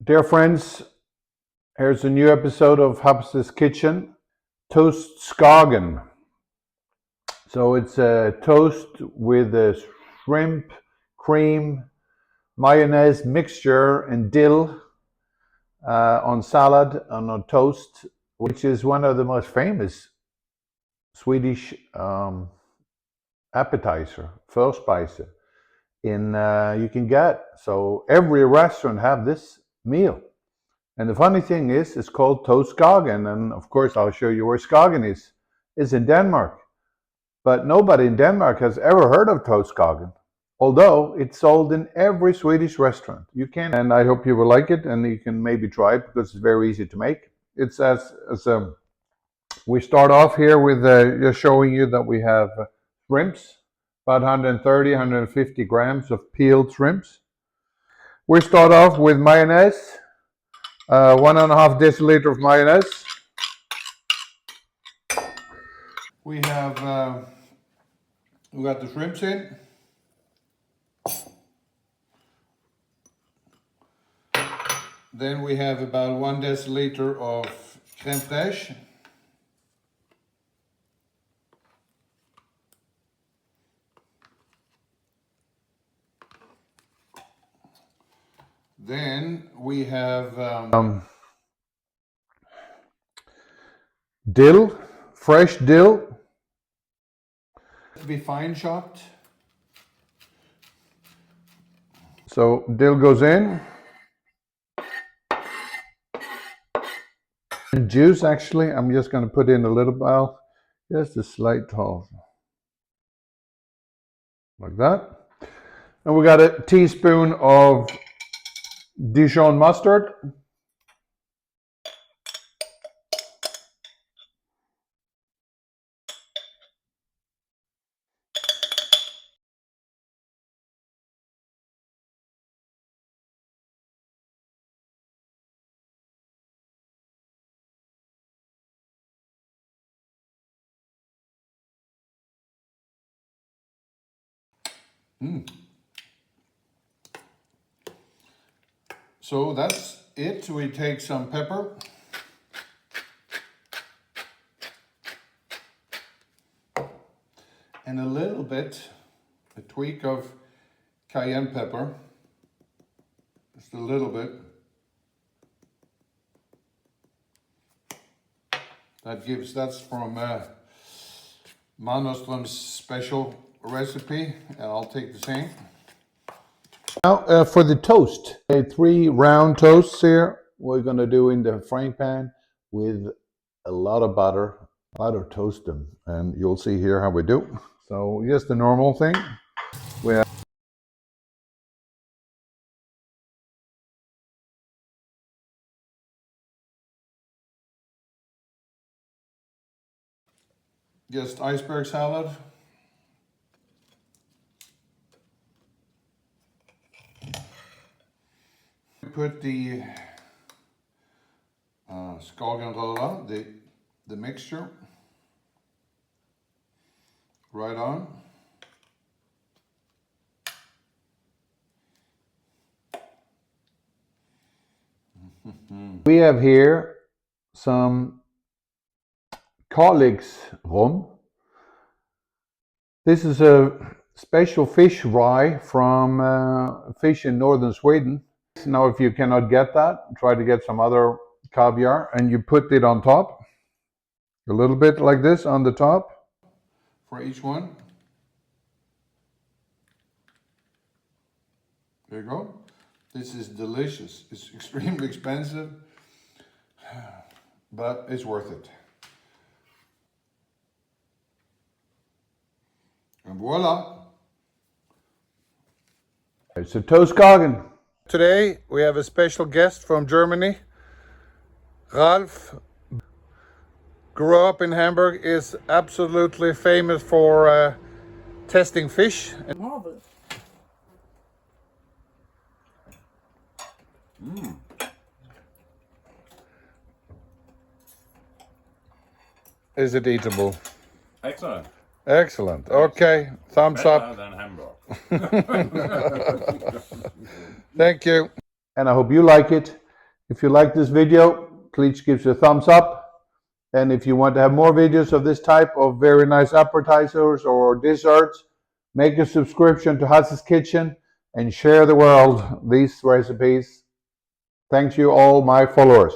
Dear friends, here's a new episode of Hub's Kitchen, Toast Skagen. So it's a toast with a shrimp, cream, mayonnaise mixture and dill on salad and on toast, which is one of the most famous Swedish appetizer, förspise in you can get. So every restaurant have this meal. And the funny thing is, it's called Toast Skagen, and of course I'll show you where Skagen is. It's in Denmark. But nobody in Denmark has ever heard of Toast Skagen, although it's sold in every Swedish restaurant. You can, and I hope you will like it, and you can maybe try it because it's very easy to make. It's we start off here with just showing you that we have shrimps, about 130, 150 grams of peeled shrimps. We start off with mayonnaise, 1.5 deciliter of mayonnaise. We have we got the shrimps in. Then we have about 1 deciliter of crème fraîche. Then we have dill, fresh dill, to be fine chopped. So dill goes in. And juice, actually, I'm just going to put in a little bit, just a slight half, like that. And we got a teaspoon of Dijon mustard. So that's it. We take some pepper. And a little bit, a tweak of cayenne pepper. Just a little bit. That's from Mannerström's special recipe, and I'll take the same. Now for the toast, 3 round toasts here. We're going to do in the frying pan with a lot of butter. Butter toast them, and you'll see here how we do. So just the normal thing. We have just iceberg salad. Put the skagenröra, the mixture, right on. We have here some colleagues rum. This is a special fish rye from fish in northern Sweden. Now, if you cannot get that, try to get some other caviar, and you put it on top, a little bit like this on the top for each one. There you go. This is delicious. It's extremely expensive, but it's worth it. And voila! It's a Toast Skagen. Today we have a special guest from Germany. Ralf grew up in Hamburg, is absolutely famous for testing fish. Marvel. Is it eatable? Excellent. Excellent. Okay, thumbs Better up. than Hamburg. Thank you. And I hope you like it. If you like this video, please give us a thumbs up. And if you want to have more videos of this type of very nice appetizers or desserts, make a subscription to Hatz's Kitchen and share the world these recipes. Thanks you all my followers.